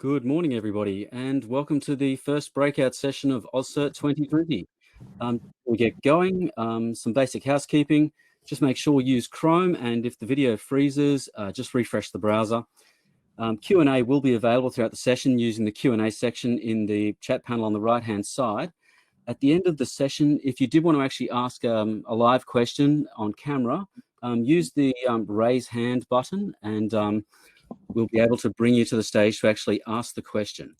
Good morning, everybody, and welcome to the first breakout session of AusCERT2020. We get going, some basic housekeeping. Just make sure you use Chrome, and if the video freezes, just refresh the browser. Q&A will be available throughout the session using the Q&A section in the chat panel on the right-hand side. At the end of the session, if you did want to actually ask a live question on camera, use the raise hand button, and we'll be able to bring you to the stage to actually ask the question.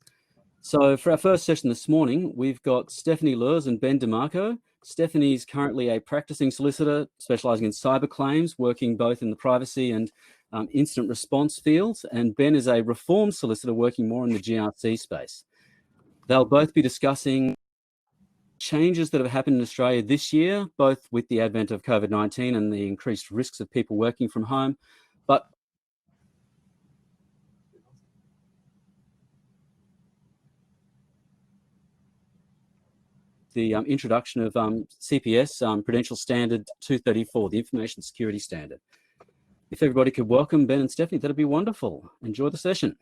So for our first session this morning, we've got Stefanie Luhrs and Ben DeMarco. Stefanie is currently a practicing solicitor specializing in cyber claims, working both in the privacy and incident response fields. And Ben is a reformed solicitor working more in the GRC space. They'll both be discussing changes that have happened in Australia this year, both with the advent of COVID-19 and the increased risks of people working from home, but the introduction of CPS, Prudential Standard 234, the Information Security Standard. If everybody could welcome Ben and Stefanie, that'd be wonderful. Enjoy the session.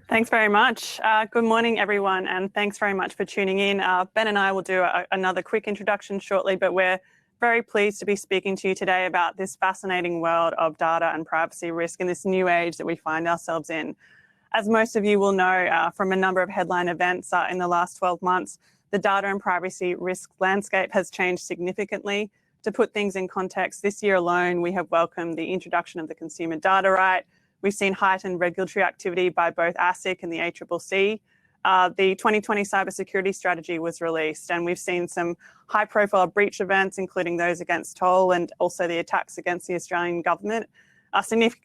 Thanks very much. Good morning, everyone, and thanks very much for tuning in. Ben and I will do another quick introduction shortly, but we're very pleased to be speaking to you today about this fascinating world of data and privacy risk in this new age that we find ourselves in. As most of you will know from a number of headline events in the last 12 months, the data and privacy risk landscape has changed significantly. To put things in context, this year alone, we have welcomed the introduction of the consumer data right. We've seen heightened regulatory activity by both ASIC and the ACCC. The 2020 cybersecurity strategy was released, and we've seen some high-profile breach events, including those against Toll and also the attacks against the Australian government.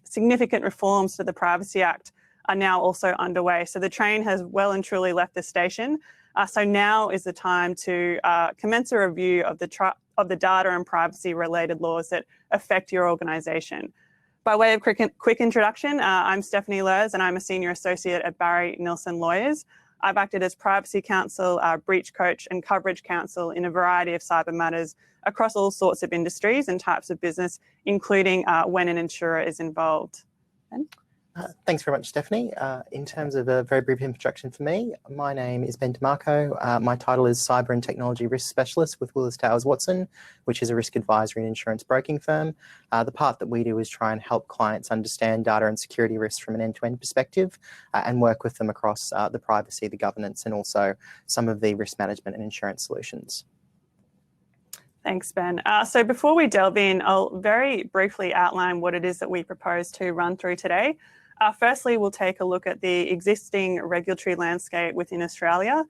Significant reforms to the Privacy Act are now also underway. So the train has well and truly left the station. So now is the time to commence a review of the data and privacy-related laws that affect your organisation. By way of quick introduction, I'm Stefanie Luhrs, and I'm a Senior Associate at Barry.Nilson Lawyers. I've acted as Privacy Counsel, Breach Coach, and Coverage Counsel in a variety of cyber matters across all sorts of industries and types of business, including when an insurer is involved. Ben? Thanks very much, Stefanie. In terms of a very brief introduction for me, my name is Ben DeMarco. My title is Cyber and Technology Risk Specialist with Willis Watson, which is a risk advisory and insurance broking firm. The part that we do is try and help clients understand data and security risks from an end-to-end perspective and work with them across the privacy, the governance, and also some of the risk management and insurance solutions. Thanks, Ben. So before we delve in, I'll very briefly outline what it is that we propose to run through today. Firstly, we'll take a look at the existing regulatory landscape within Australia.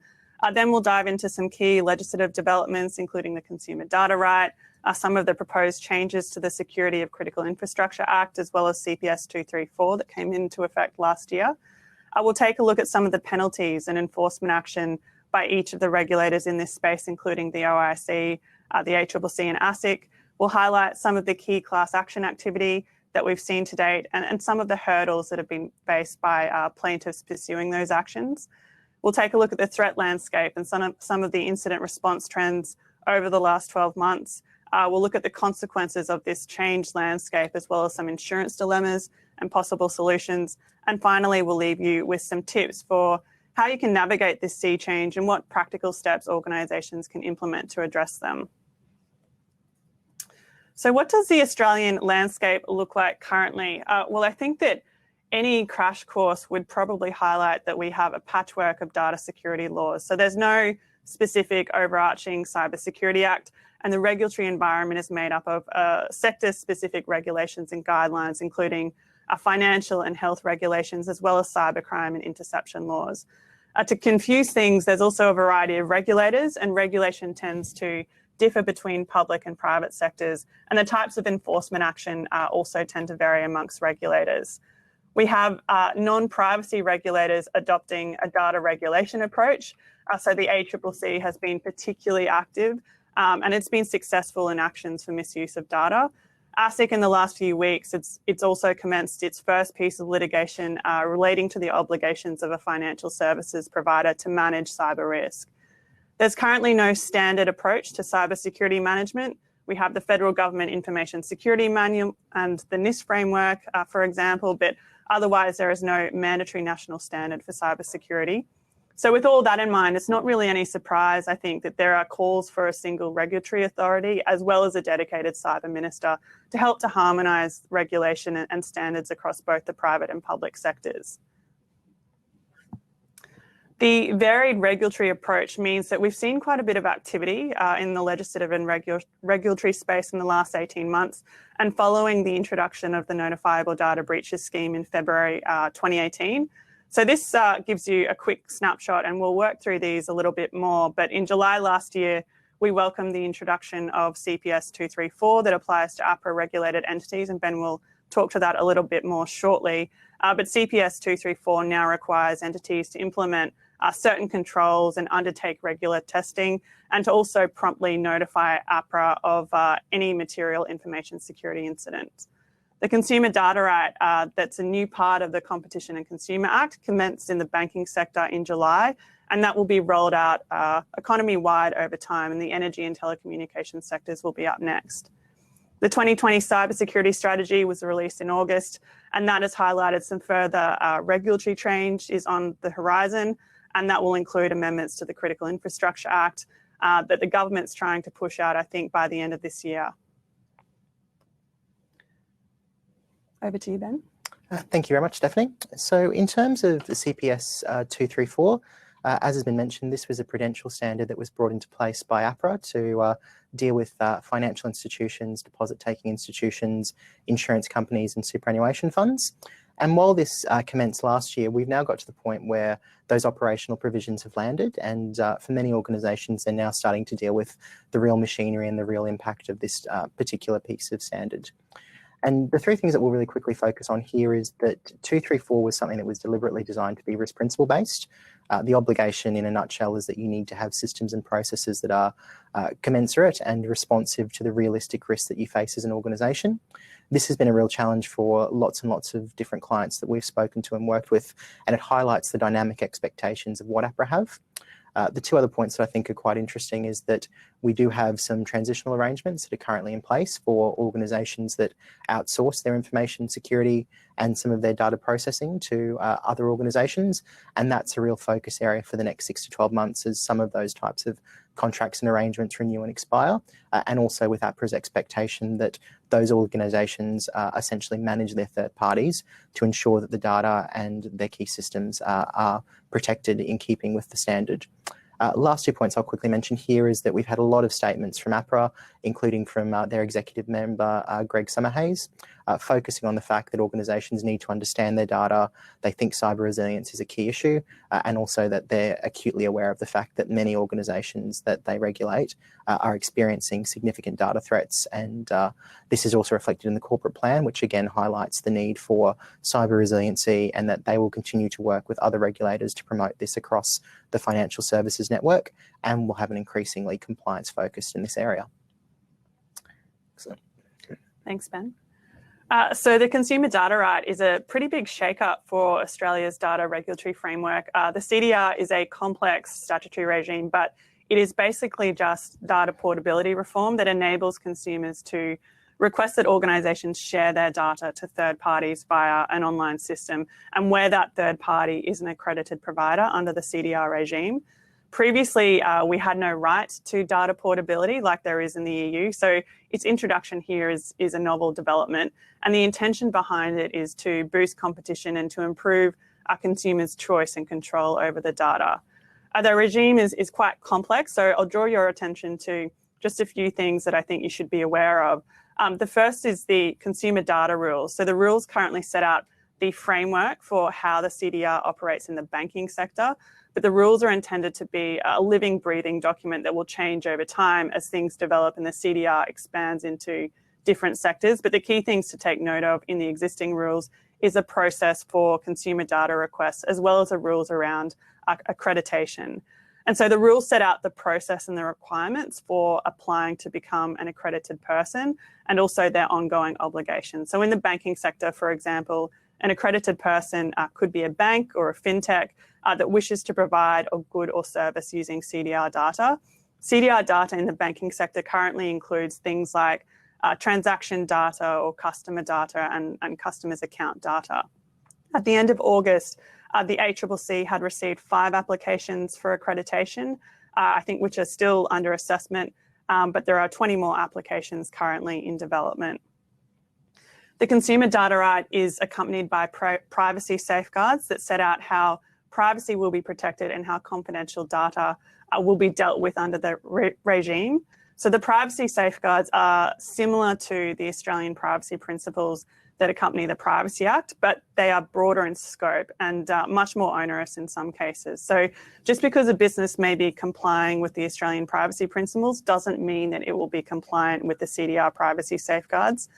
Then we'll dive into some key legislative developments, including the Consumer Data Right, some of the proposed changes to the Security of Critical Infrastructure Act, as well as CPS 234 that came into effect last year. We'll take a look at some of the penalties and enforcement action by each of the regulators in this space, including the OIC, the ACCC and ASIC. We'll highlight some of the key class action activity that we've seen to date and some of the hurdles that have been faced by plaintiffs pursuing those actions. We'll take a look at the threat landscape and some of the incident response trends over the last 12 months. We'll look at the consequences of this changed landscape, as well as some insurance dilemmas and possible solutions. And finally, we'll leave you with some tips for how you can navigate this sea change and what practical steps organisations can implement to address them. So what does the Australian landscape look like currently? Well, I think that any crash course would probably highlight that we have a patchwork of data security laws. So there's no specific overarching cybersecurity act, and the regulatory environment is made up of sector-specific regulations and guidelines, including financial and health regulations, as well as cybercrime and interception laws. To confuse things, there's also a variety of regulators, and regulation tends to differ between public and private sectors, and the types of enforcement action also tend to vary amongst regulators. We have non-privacy regulators adopting a data regulation approach. So the ACCC has been particularly active and it's been successful in actions for misuse of data. ASIC in the last few weeks, it's also commenced its first piece of litigation relating to the obligations of a financial services provider to manage cyber risk. There's currently no standard approach to cybersecurity management, We have the Federal Government Information Security Manual and the NIST framework, for example, but otherwise there is no mandatory national standard for cybersecurity. So with all that in mind, it's not really any surprise, I think, that there are calls for a single regulatory authority as well as a dedicated cyber minister to help to harmonise regulation and standards across both the private and public sectors. The varied regulatory approach means that we've seen quite a bit of activity in the legislative and regulatory space in the last 18 months, and following the introduction of the Notifiable Data Breaches Scheme in February 2018. So this gives you a quick snapshot, and we'll work through these a little bit more. But in July last year, we welcomed the introduction of CPS234 that applies to APRA regulated entities, and Ben will talk to that a little bit more shortly. But CPS234 now requires entities to implement certain controls and undertake regular testing, and to also promptly notify APRA of any material information security incidents. The Consumer Data Right, that's a new part of the Competition and Consumer Act, commenced in the banking sector in July, and that will be rolled out economy-wide over time, and the energy and telecommunications sectors will be up next. The 2020 Cybersecurity Strategy was released in August, and that has highlighted some further regulatory change is on the horizon, and that will include amendments to the Critical Infrastructure Act that the government's trying to push out, I think, by the end of this year. Over to you, Ben. Thank you very much, Stephanie. So in terms of the CPS 234, as has been mentioned, this was a prudential standard that was brought into place by APRA to deal with financial institutions, deposit-taking institutions, insurance companies and superannuation funds. And while this commenced last year, we've now got to the point where those operational provisions have landed, and for many organisations, they're now starting to deal with the real machinery and the real impact of this particular piece of standard. And the three things that we'll really quickly focus on here is that 234 was something that was deliberately designed to be risk principle based. The obligation in a nutshell is that you need to have systems and processes that are commensurate and responsive to the realistic risks that you face as an organisation. This has been a real challenge for lots and lots of different clients that we've spoken to and worked with, and it highlights the dynamic expectations of what APRA have. The two other points that I think are quite interesting is that we do have some transitional arrangements that are currently in place for organisations that outsource their information security and some of their data processing to other organisations, and that's a real focus area for the next 6 to 12 months as some of those types of contracts and arrangements renew and expire, and also with APRA's expectation that those organisations essentially manage their third parties to ensure that the data and their key systems are protected in keeping with the standard. Last 2 points I'll quickly mention here is that we've had a lot of statements from APRA, including from their executive member, Greg Summerhayes, focusing on the fact that organisations need to understand their data. They think cyber resilience is a key issue, and also that they're acutely aware of the fact that many organisations that they regulate are experiencing significant data threats. And this is also reflected in the corporate plan, which again highlights the need for cyber resiliency, and that they will continue to work with other regulators to promote this across the financial services network, and will have an increasingly compliance focused in this area. Excellent. Thanks, Ben. So the Consumer Data Right is a pretty big shake-up for Australia's data regulatory framework. The CDR is a complex statutory regime, but it is basically just data portability reform that enables consumers to request that organisations share their data to third parties via an online system, and where that third party is an accredited provider under the CDR regime. Previously, we had no right to data portability like there is in the EU, so its introduction here is a novel development, and the intention behind it is to boost competition and to improve our consumers' choice and control over the data. The regime is quite complex, so I'll draw your attention to just a few things that I think you should be aware of. The first is the consumer data rules. So the rules currently set out the framework for how the CDR operates in the banking sector, but the rules are intended to be a living, breathing document that will change over time as things develop and the CDR expands into different sectors. But the key things to take note of in the existing rules is a process for consumer data requests, as well as the rules around accreditation. And so the rules set out the process and the requirements for applying to become an accredited person, and also their ongoing obligations. So in the banking sector, for example, an accredited person could be a bank or a fintech that wishes to provide a good or service using CDR data. CDR data in the banking sector currently includes things like transaction data or customer data and customers' account data. At the end of August, the ACCC had received 5 applications for accreditation, I think which are still under assessment, but there are 20 more applications currently in development. The consumer data right is accompanied by privacy safeguards that set out how privacy will be protected and how confidential data will be dealt with under the regime. So the privacy safeguards are similar to the Australian privacy principles that accompany the Privacy Act, but they are broader in scope and much more onerous in some cases. So just because a business may be complying with the Australian privacy principles doesn't mean that it will be compliant with the CDR privacy safeguards.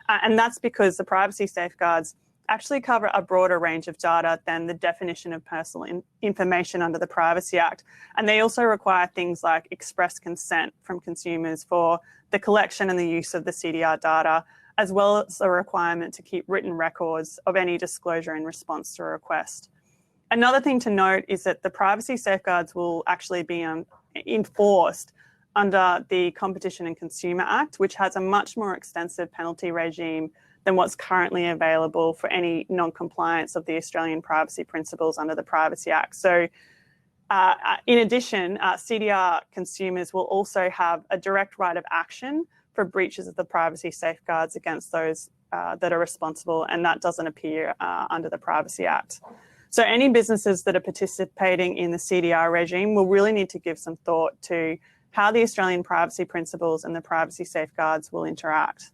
And that's because the privacy safeguards actually cover a broader range of data than the definition of personal information under the Privacy Act. And they also require things like express consent from consumers for the collection and the use of the CDR data, as well as a requirement to keep written records of any disclosure in response to a request. Another thing to note is that the privacy safeguards will actually be enforced under the Competition and Consumer Act, which has a much more extensive penalty regime than what's currently available for any non-compliance of the Australian privacy principles under the Privacy Act. So in addition, CDR consumers will also have a direct right of action for breaches of the privacy safeguards against those that are responsible, and that doesn't appear under the Privacy Act. So any businesses that are participating in the CDR regime will really need to give some thought to how the Australian privacy principles and the privacy safeguards will interact.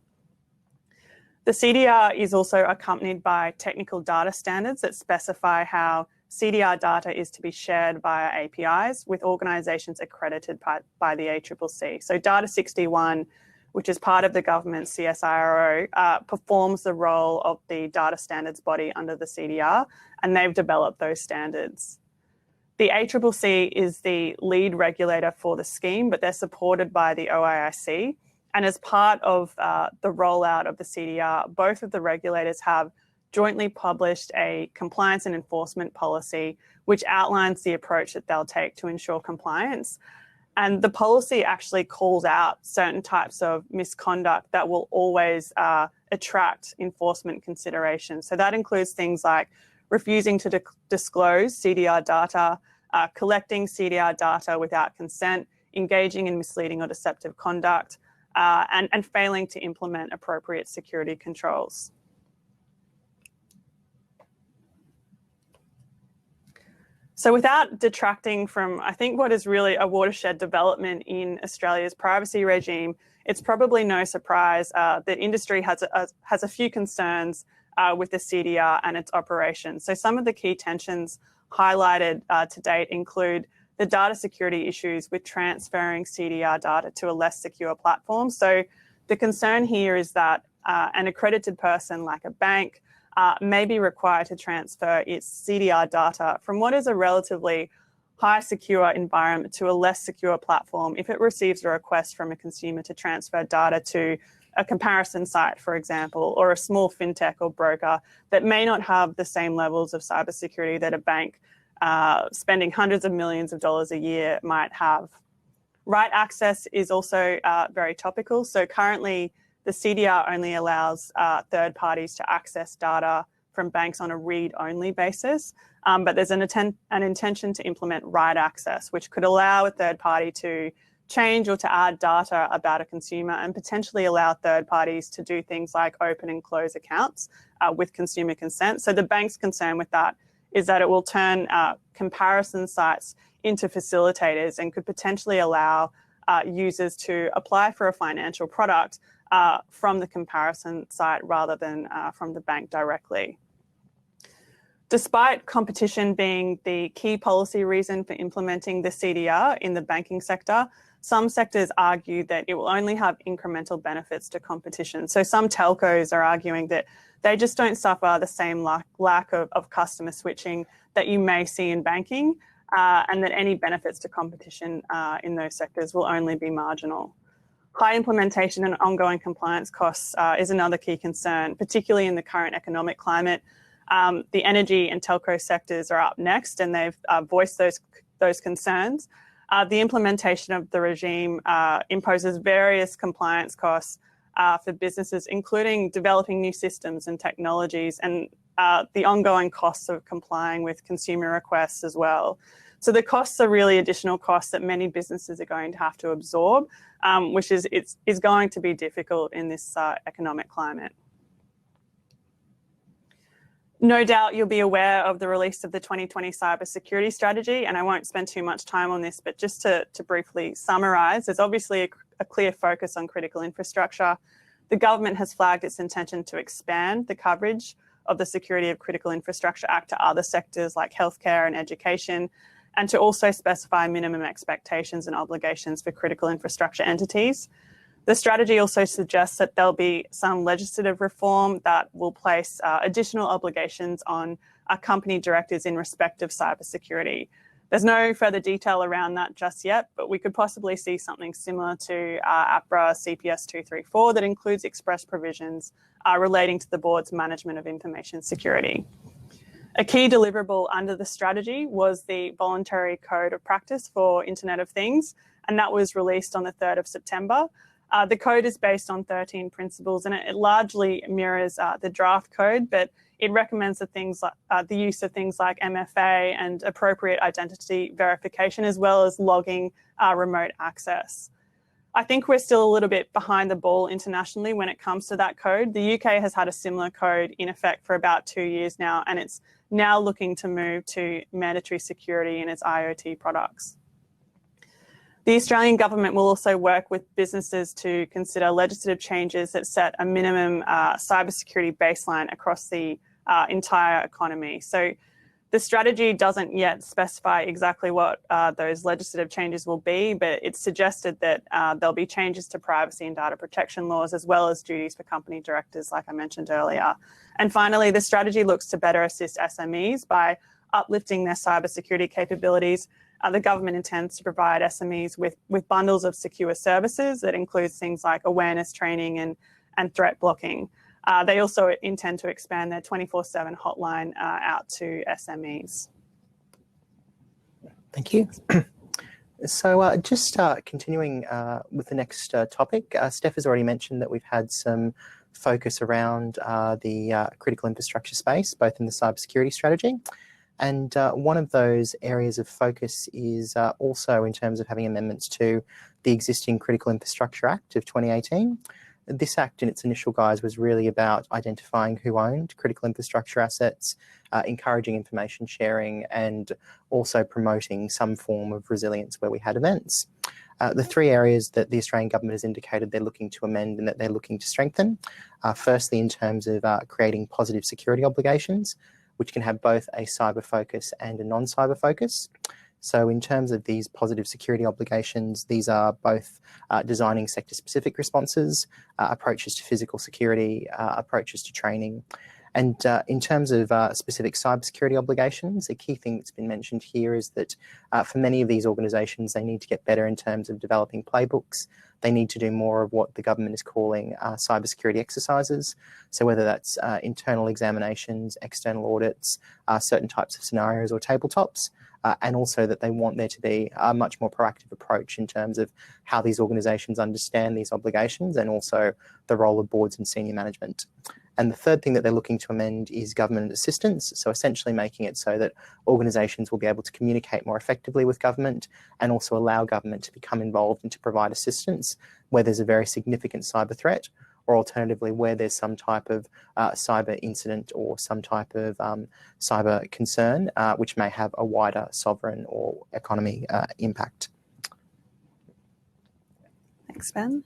The CDR is also accompanied by technical data standards that specify how CDR data is to be shared via APIs with organisations accredited by the ACCC. So Data 61, which is part of the government's CSIRO, performs the role of the data standards body under the CDR, and they've developed those standards. The ACCC is the lead regulator for the scheme, but they're supported by the OIIC. And as part of the rollout of the CDR, both of the regulators have jointly published a compliance and enforcement policy, which outlines the approach that they'll take to ensure compliance. And the policy actually calls out certain types of misconduct that will always attract enforcement considerations. So that includes things like refusing to disclose CDR data, collecting CDR data without consent, engaging in misleading or deceptive conduct, and failing to implement appropriate security controls. So without detracting from, I think, what is really a watershed development in Australia's privacy regime, it's probably no surprise that industry has a few concerns with the CDR and its operation. So some of the key tensions highlighted to date include the data security issues with transferring CDR data to a less secure platform. So the concern here is that an accredited person like a bank may be required to transfer its CDR data from what is a relatively high secure environment to a less secure platform if it receives a request from a consumer to transfer data to a comparison site, for example, or a small fintech or broker that may not have the same levels of cybersecurity that a bank spending hundreds of millions of dollars a year might have. Right access is also very topical. So currently, the CDR only allows third parties to access data from banks on a read-only basis, but there's an intention to implement right access, which could allow a third party to change or to add data about a consumer and potentially allow third parties to do things like open and close accounts with consumer consent. So the bank's concern with that is that it will turn comparison sites into facilitators and could potentially allow users to apply for a financial product from the comparison site rather than from the bank directly. Despite competition being the key policy reason for implementing the CDR in the banking sector, some sectors argue that it will only have incremental benefits to competition. So some telcos are arguing that they just don't suffer the same lack of customer switching that you may see in banking, and that any benefits to competition in those sectors will only be marginal. High implementation and ongoing compliance costs is another key concern, particularly in the current economic climate. The energy and telco sectors are up next, and they've voiced those concerns. The implementation of the regime imposes various compliance costs for businesses, including developing new systems and technologies, and the ongoing costs of complying with consumer requests as well. So the costs are really additional costs that many businesses are going to have to absorb, which is going to be difficult in this economic climate. No doubt you'll be aware of the release of the 2020 cybersecurity strategy, and I won't spend too much time on this, but just to briefly summarise, there's obviously a clear focus on critical infrastructure. The government has flagged its intention to expand the coverage of the Security of Critical Infrastructure Act to other sectors like healthcare and education, and to also specify minimum expectations and obligations for critical infrastructure entities. The strategy also suggests that there'll be some legislative reform that will place additional obligations on company directors in respect of cybersecurity. There's no further detail around that just yet, but we could possibly see something similar to APRA CPS 234 that includes express provisions relating to the board's management of information security. A key deliverable under the strategy was the voluntary code of practice for Internet of Things, and that was released on the 3rd of September. The code is based on 13 principles, and it largely mirrors the draft code, but it recommends the use of things like MFA and appropriate identity verification, as well as logging remote access. I think we're still a little bit behind the ball internationally when it comes to that code. The UK has had a similar code in effect for about 2 years now, and it's now looking to move to mandatory security in its IoT products. The Australian government will also work with businesses to consider legislative changes that set a minimum cybersecurity baseline across the entire economy. So the strategy doesn't yet specify exactly what those legislative changes will be, but it's suggested that there'll be changes to privacy and data protection laws, as well as duties for company directors, like I mentioned earlier. And finally, the strategy looks to better assist SMEs by uplifting their cybersecurity capabilities. The government intends to provide SMEs with bundles of secure services that includes things like awareness training and threat blocking. They also intend to expand their 24/7 hotline out to SMEs. Thank you. So just continuing with the next topic, Steph has already mentioned that we've had some focus around the critical infrastructure space, both in the cybersecurity strategy. And one of those areas of focus is also in terms of having amendments to the existing Critical Infrastructure Act of 2018. This act in its initial guise was really about identifying who owned critical infrastructure assets, encouraging information sharing, and also promoting some form of resilience where we had events. The three areas that the Australian government has indicated they're looking to amend and that they're looking to strengthen, firstly in terms of creating positive security obligations, which can have both a cyber focus and a non-cyber focus. So in terms of these positive security obligations, these are both designing sector-specific responses, approaches to physical security, approaches to training. And in terms of specific cybersecurity obligations, a key thing that's been mentioned here is that for many of these organisations, they need to get better in terms of developing playbooks. They need to do more of what the government is calling cybersecurity exercises. So whether that's internal examinations, external audits, certain types of scenarios or tabletops, and also that they want there to be a much more proactive approach in terms of how these organisations understand these obligations and also the role of boards and senior management. And the third thing that they're looking to amend is government assistance, so essentially making it so that organisations will be able to communicate more effectively with government and also allow government to become involved and to provide assistance where there's a very significant cyber threat, or alternatively where there's some type of cyber incident or some type of cyber concern which may have a wider sovereign or economy impact. Thanks, Ben.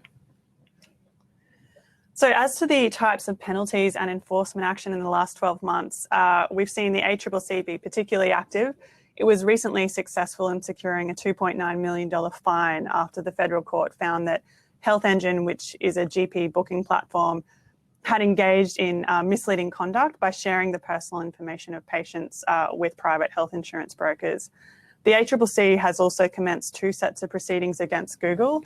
So as to the types of penalties and enforcement action in the last 12 months, we've seen the ACCC be particularly active. It was recently successful in securing a $2.9 million fine after the federal court found that Health Engine, which is a GP booking platform, had engaged in misleading conduct by sharing the personal information of patients with private health insurance brokers. The ACCC has also commenced 2 sets of proceedings against Google.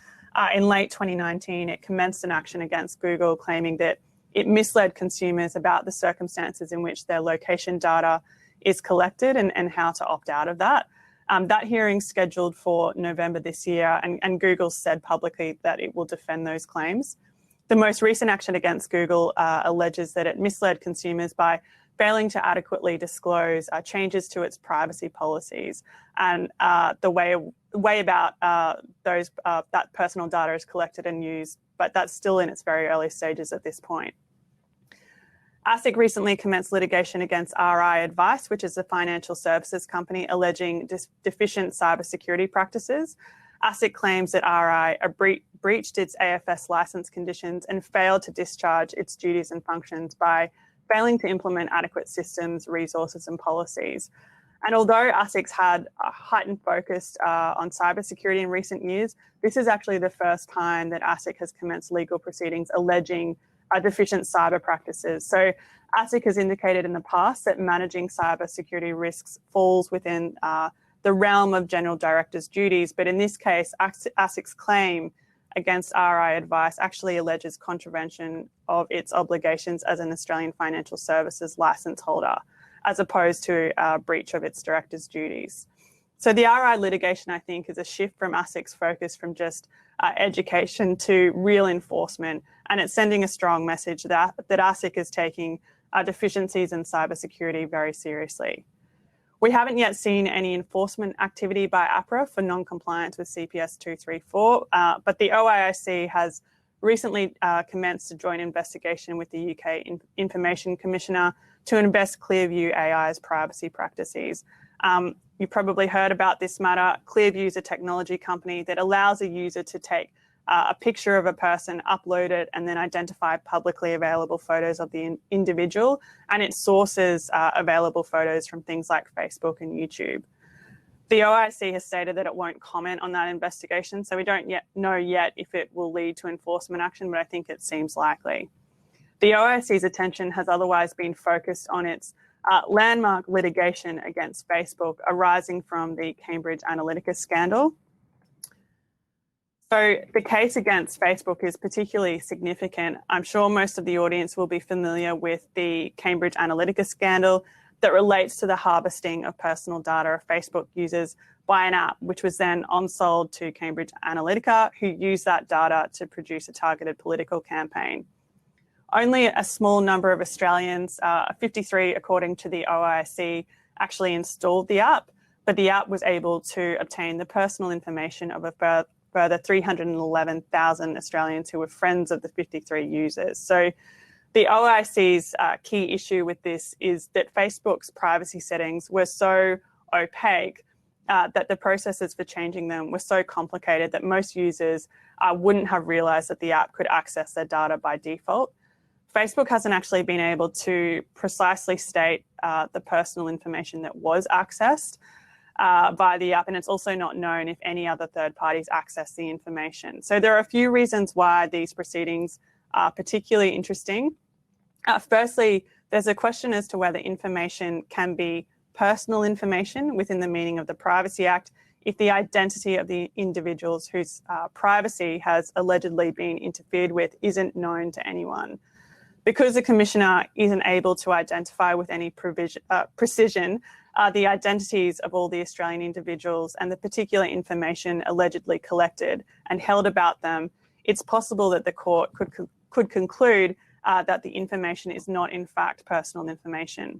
In late 2019, it commenced an action against Google claiming that it misled consumers about the circumstances in which their location data is collected and how to opt out of that. That hearing's scheduled for November this year, and Google said publicly that it will defend those claims. The most recent action against Google alleges that it misled consumers by failing to adequately disclose changes to its privacy policies and the way about that personal data is collected and used, but that's still in its very early stages at this point. ASIC recently commenced litigation against RI Advice, which is a financial services company, alleging deficient cybersecurity practices. ASIC claims that RI breached its AFS license conditions and failed to discharge its duties and functions by failing to implement adequate systems, resources, and policies. And although ASIC's had a heightened focus on cybersecurity in recent years, this is actually the first time that ASIC has commenced legal proceedings alleging deficient cyber practices. So ASIC has indicated in the past that managing cybersecurity risks falls within the realm of general director's duties, but in this case, ASIC's claim against RI Advice actually alleges contravention of its obligations as an Australian financial services licence holder, as opposed to a breach of its director's duties. So the RI litigation, I think, is a shift from ASIC's focus from just education to real enforcement, and it's sending a strong message that ASIC is taking deficiencies in cybersecurity very seriously. We haven't yet seen any enforcement activity by APRA for non-compliance with CPS 234, but the OIIC has recently commenced a joint investigation with the UK Information Commissioner to invest Clearview AI's privacy practices. You probably heard about this matter. Clearview is a technology company that allows a user to take a picture of a person, upload it, and then identify publicly available photos of the individual, and it sources available photos from things like Facebook and YouTube. The OIC has stated that it won't comment on that investigation, so we don't yet know if it will lead to enforcement action, but I think it seems likely. The OIC's attention has otherwise been focused on its landmark litigation against Facebook arising from the Cambridge Analytica scandal. So the case against Facebook is particularly significant. I'm sure most of the audience will be familiar with the Cambridge Analytica scandal that relates to the harvesting of personal data of Facebook users by an app, which was then on-sold to Cambridge Analytica, who used that data to produce a targeted political campaign. Only a small number of Australians, 53 according to the OIC, actually installed the app, but the app was able to obtain the personal information of a further 311,000 Australians who were friends of the 53 users. So the OIC's key issue with this is that Facebook's privacy settings were so opaque that the processes for changing them were so complicated that most users wouldn't have realised that the app could access their data by default. Facebook hasn't actually been able to precisely state the personal information that was accessed by the app, and it's also not known if any other third parties access the information. So there are a few reasons why these proceedings are particularly interesting. Firstly, there's a question as to whether information can be personal information within the meaning of the Privacy Act if the identity of the individuals whose privacy has allegedly been interfered with isn't known to anyone. Because the Commissioner isn't able to identify with any precision the identities of all the Australian individuals and the particular information allegedly collected and held about them, it's possible that the court could conclude that the information is not in fact personal information.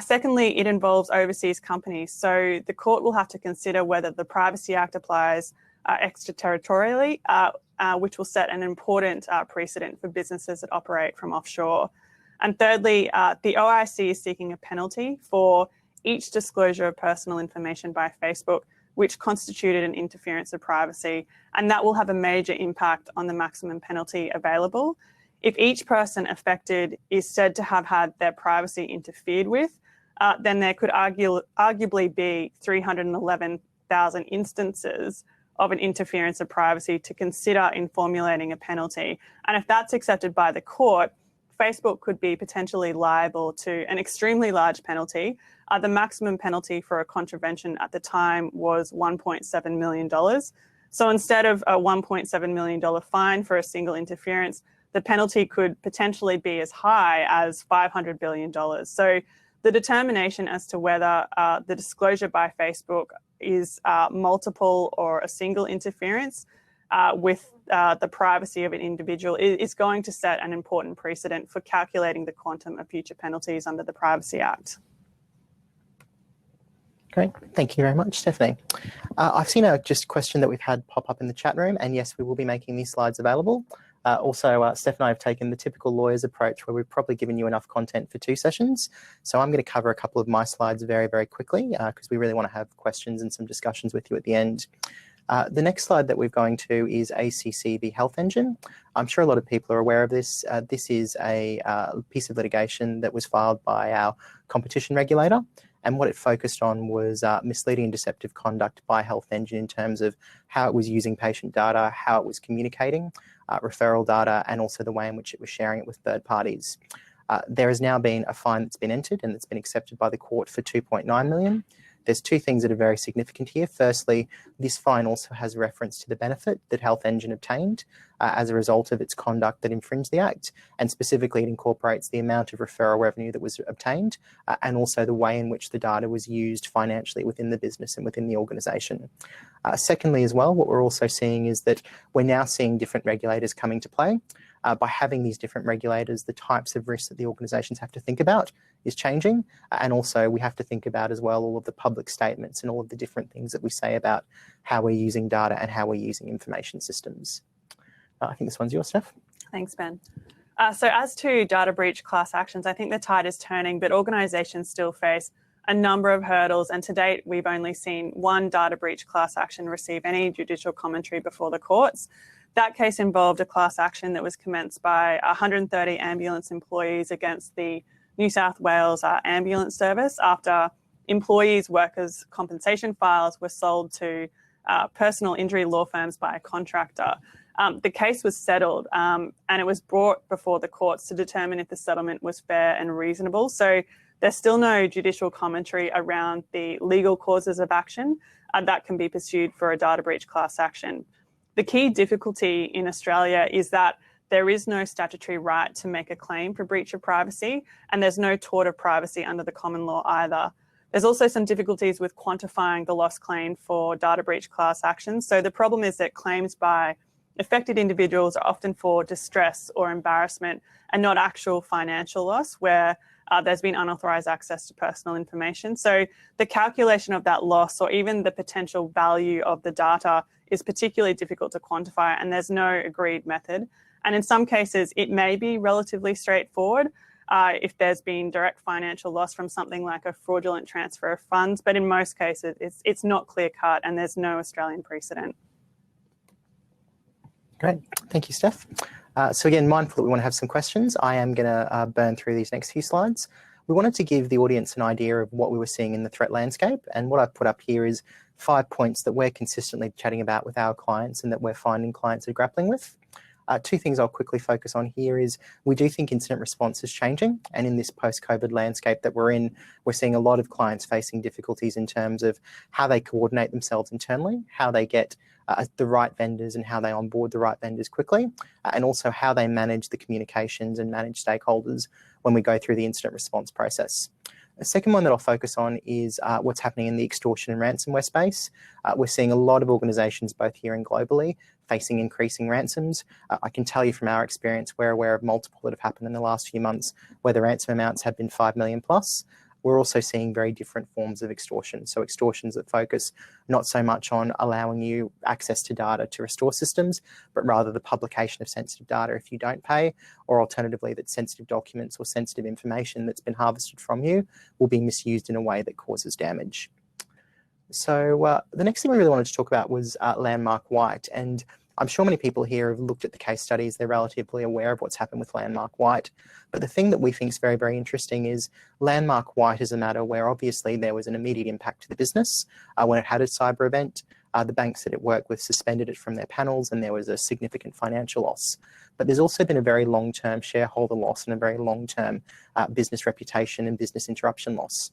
Secondly, it involves overseas companies, so the court will have to consider whether the Privacy Act applies extraterritorially, which will set an important precedent for businesses that operate from offshore. And thirdly, the OIC is seeking a penalty for each disclosure of personal information by Facebook, which constituted an interference of privacy, and that will have a major impact on the maximum penalty available. If each person affected is said to have had their privacy interfered with, then there could arguably be 311,000 instances of an interference of privacy to consider in formulating a penalty. And if that's accepted by the court, Facebook could be potentially liable to an extremely large penalty. The maximum penalty for a contravention at the time was $1.7 million. So instead of a $1.7 million fine for a single interference, the penalty could potentially be as high as $500 billion. So the determination as to whether the disclosure by Facebook is multiple or a single interference with the privacy of an individual is going to set an important precedent for calculating the quantum of future penalties under the Privacy Act. Great, thank you very much, Stephanie. I've seen a question that we've had pop up in the chat room, and yes, we will be making these slides available. Also, Steph and I have taken the typical lawyer's approach where we've probably given you enough content for 2 sessions. So I'm going to cover a couple of my slides very, very quickly because we really want to have questions and some discussions with you at the end. The next slide that we're going to is ACCC v Health Engine. I'm sure a lot of people are aware of this. This is a piece of litigation that was filed by our competition regulator. And what it focused on was misleading and deceptive conduct by Health Engine in terms of how it was using patient data, how it was communicating referral data, and also the way in which it was sharing it with third parties. There has now been a fine that's been entered and that's been accepted by the court for $2.9 million. There's 2 things that are very significant here. Firstly, this fine also has reference to the benefit that Health Engine obtained as a result of its conduct that infringed the Act, and specifically it incorporates the amount of referral revenue that was obtained and also the way in which the data was used financially within the business and within the organisation. Secondly as well, what we're also seeing is that we're now seeing different regulators coming to play. By having these different regulators, the types of risks that the organisations have to think about is changing. And also we have to think about as well all of the public statements and all of the different things that we say about how we're using data and how we're using information systems. I think this one's yours, Steph. Thanks, Ben. So as to data breach class actions, I think the tide is turning, but organisations still face a number of hurdles. And to date, we've only seen 1 data breach class action receive any judicial commentary before the courts. That case involved a class action that was commenced by 130 ambulance employees against the New South Wales ambulance service after employees' workers' compensation files were sold to personal injury law firms by a contractor. The case was settled and it was brought before the courts to determine if the settlement was fair and reasonable. So there's still no judicial commentary around the legal causes of action that can be pursued for a data breach class action. The key difficulty in Australia is that there is no statutory right to make a claim for breach of privacy, and there's no tort of privacy under the common law either. There's also some difficulties with quantifying the loss claim for data breach class actions. So the problem is that claims by affected individuals are often for distress or embarrassment and not actual financial loss where there's been unauthorized access to personal information. So the calculation of that loss or even the potential value of the data is particularly difficult to quantify, and there's no agreed method. And in some cases, it may be relatively straightforward if there's been direct financial loss from something like a fraudulent transfer of funds, but in most cases, it's not clear-cut and there's no Australian precedent. Great, thank you, Steph. So again, mindful that we want to have some questions, I am going to burn through these next few slides. We wanted to give the audience an idea of what we were seeing in the threat landscape, and what I've put up here is 5 points that we're consistently chatting about with our clients and that we're finding clients are grappling with. 2 things I'll quickly focus on here is we do think incident response is changing, and in this post-COVID landscape that we're in, we're seeing a lot of clients facing difficulties in terms of how they coordinate themselves internally, how they get the right vendors and how they onboard the right vendors quickly, and also how they manage the communications and manage stakeholders when we go through the incident response process. The second one that I'll focus on is what's happening in the extortion and ransomware space. We're seeing a lot of organisations, both here and globally, facing increasing ransoms. I can tell you from our experience, we're aware of multiple that have happened in the last few months where the ransom amounts have been 5 million plus. We're also seeing very different forms of extortion. So extortions that focus not so much on allowing you access to data to restore systems, but rather the publication of sensitive data if you don't pay, or alternatively that sensitive documents or sensitive information that's been harvested from you will be misused in a way that causes damage. So the next thing we really wanted to talk about was Landmark White, and I'm sure many people here have looked at the case studies. They're relatively aware of what's happened with Landmark White. But the thing that we think is very, very interesting is Landmark White is a matter where obviously there was an immediate impact to the business when it had a cyber event. The banks that it worked with suspended it from their panels and there was a significant financial loss. But there's also been a very long-term shareholder loss and a very long-term business reputation and business interruption loss.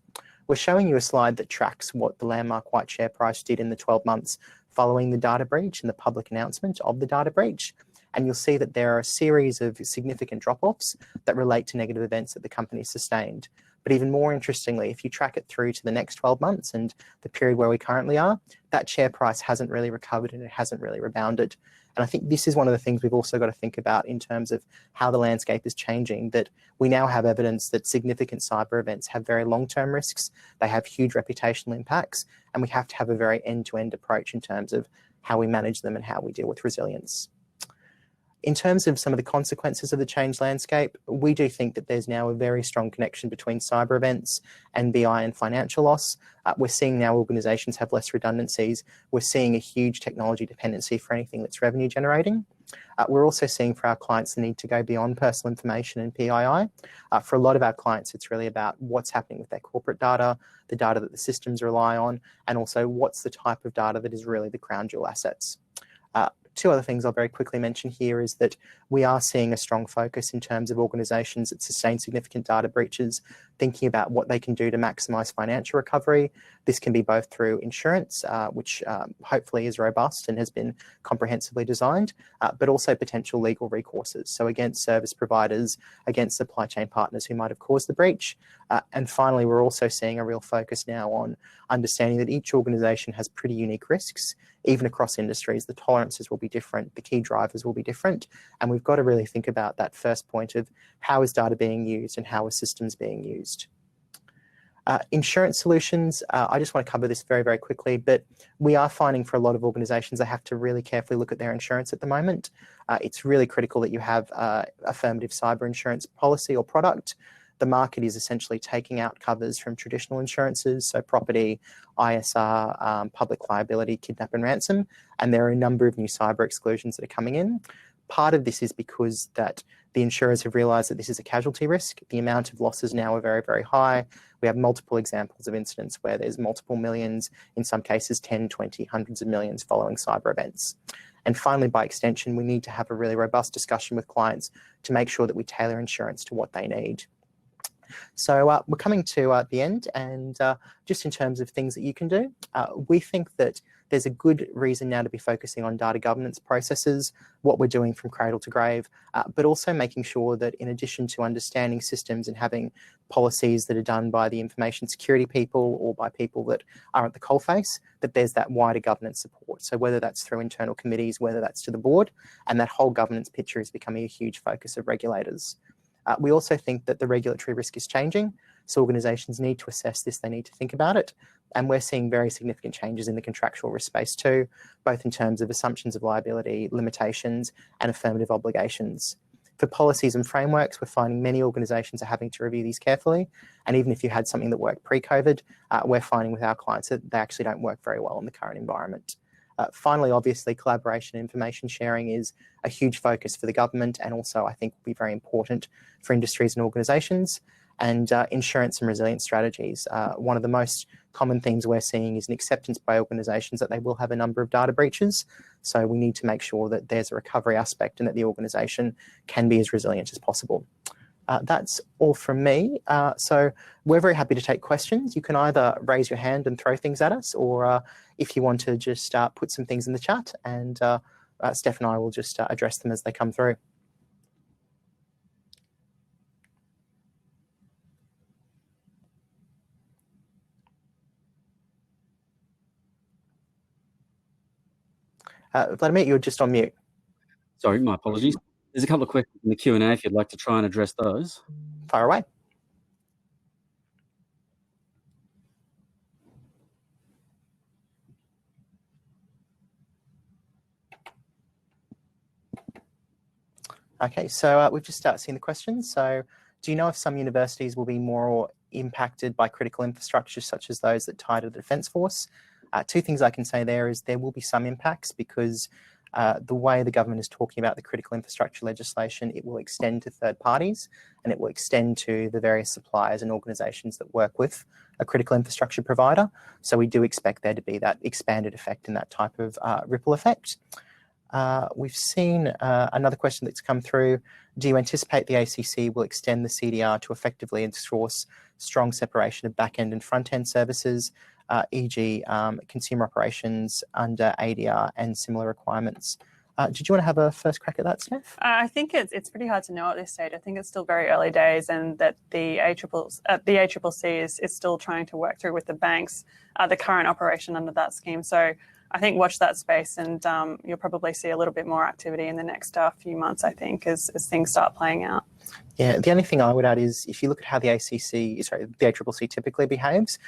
We're showing you a slide that tracks what the Landmark White share price did in the 12 months following the data breach and the public announcement of the data breach. And you'll see that there are a series of significant drop-offs that relate to negative events that the company sustained. But even more interestingly, if you track it through to the next 12 months and the period where we currently are, that share price hasn't really recovered and it hasn't really rebounded. And I think this is one of the things we've also got to think about in terms of how the landscape is changing, that we now have evidence that significant cyber events have very long-term risks, they have huge reputational impacts, and we have to have a very end-to-end approach in terms of how we manage them and how we deal with resilience. In terms of some of the consequences of the changed landscape, we do think that there's now a very strong connection between cyber events and BI and financial loss. We're seeing now organisations have less redundancies. We're seeing a huge technology dependency for anything that's revenue generating. We're also seeing for our clients the need to go beyond personal information and PII. For a lot of our clients, it's really about what's happening with their corporate data, the data that the systems rely on, and also what's the type of data that is really the crown jewel assets. Two other things I'll very quickly mention here is that we are seeing a strong focus in terms of organisations that sustain significant data breaches, thinking about what they can do to maximise financial recovery. This can be both through insurance, which hopefully is robust and has been comprehensively designed, but also potential legal recourses. So against service providers, against supply chain partners who might have caused the breach. And finally, we're also seeing a real focus now on understanding that each organisation has pretty unique risks. Even across industries, the tolerances will be different, the key drivers will be different, and we've got to really think about that first point of how is data being used and how are systems being used. Insurance solutions, I just want to cover this very, very quickly, but we are finding for a lot of organisations they have to really carefully look at their insurance at the moment. It's really critical that you have affirmative cyber insurance policy or product. The market is essentially taking out covers from traditional insurances, so property, ISR, public liability, kidnap and ransom, and there are a number of new cyber exclusions that are coming in. Part of this is because that the insurers have realised that this is a casualty risk. The amount of losses now are very, very high. We have multiple examples of incidents where there's multiple millions, in some cases 10, 20, hundreds of millions following cyber events. And finally, by extension, we need to have a really robust discussion with clients to make sure that we tailor insurance to what they need. So we're coming to the end, and just in terms of things that you can do, we think that there's a good reason now to be focusing on data governance processes, what we're doing from cradle to grave, but also making sure that in addition to understanding systems and having policies that are done by the information security people or by people that are at the coalface, that there's that wider governance support. So whether that's through internal committees, whether that's to the board, and that whole governance picture is becoming a huge focus of regulators. We also think that the regulatory risk is changing, so organisations need to assess this, they need to think about it, and we're seeing very significant changes in the contractual risk space too, both in terms of assumptions of liability, limitations, and affirmative obligations. For policies and frameworks, we're finding many organisations are having to review these carefully, and even if you had something that worked pre-COVID, we're finding with our clients that they actually don't work very well in the current environment. Finally, obviously, collaboration and information sharing is a huge focus for the government and also I think will be very important for industries and organisations. And insurance and resilience strategies. One of the most common themes we're seeing is an acceptance by organisations that they will have a number of data breaches. So we need to make sure that there's a recovery aspect and that the organisation can be as resilient as possible. That's all from me. So we're very happy to take questions. You can either raise your hand and throw things at us, or if you want to just put some things in the chat, and Steph and I will just address them as they come through. Vladimir, you're just on mute. Sorry, my apologies. There's a couple of questions in the Q&A if you'd like to try and address those. Fire away. Okay, so we've just seen the questions. So do you know if some universities will be more impacted by critical infrastructure such as those that tie to the Defence Force? Two things I can say there is there will be some impacts because the way the government is talking about the critical infrastructure legislation, it will extend to third parties and it will extend to the various suppliers and organisations that work with a critical infrastructure provider. So we do expect there to be that expanded effect and that type of ripple effect. We've seen another question that's come through. Do you anticipate the ACCC will extend the CDR to effectively enforce strong separation of back-end and front-end services, e.g. Consumer operations under ADR and similar requirements? Did you want to have a first crack at that, Steph? I think it's pretty hard to know at this stage. I think it's still very early days, and that the ACCC is still trying to work through with the banks the current operation under that scheme. So I think watch that space, and you'll probably see a little bit more activity in the next few months, I think, as things start playing out. Yeah, the only thing I would add is if you look at how the ACCC typically behaves,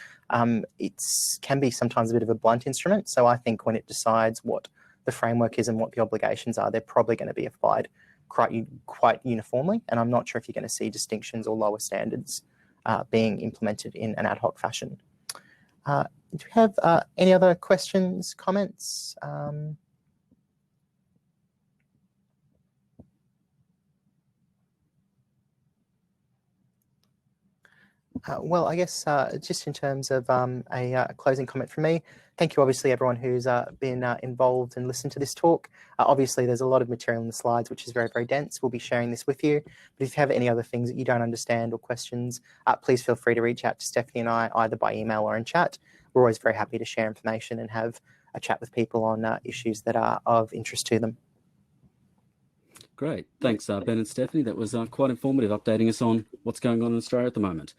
it can be sometimes a bit of a blunt instrument. So I think when it decides what the framework is and what the obligations are, they're probably going to be applied quite uniformly. And I'm not sure if you're going to see distinctions or lower standards being implemented in an ad hoc fashion. Do we have any other questions, comments? Well, I guess just in terms of a closing comment from me, thank you obviously everyone who's been involved and listened to this talk. Obviously there's a lot of material in the slides which is very, very dense. We'll be sharing this with you. But if you have any other things that you don't understand or questions, please feel free to reach out to Stefanie and I either by email or in chat. We're always very happy to share information and have a chat with people on issues that are of interest to them. Great. Thanks, Ben and Stefanie. That was quite informative, updating us on what's going on in Australia at the moment.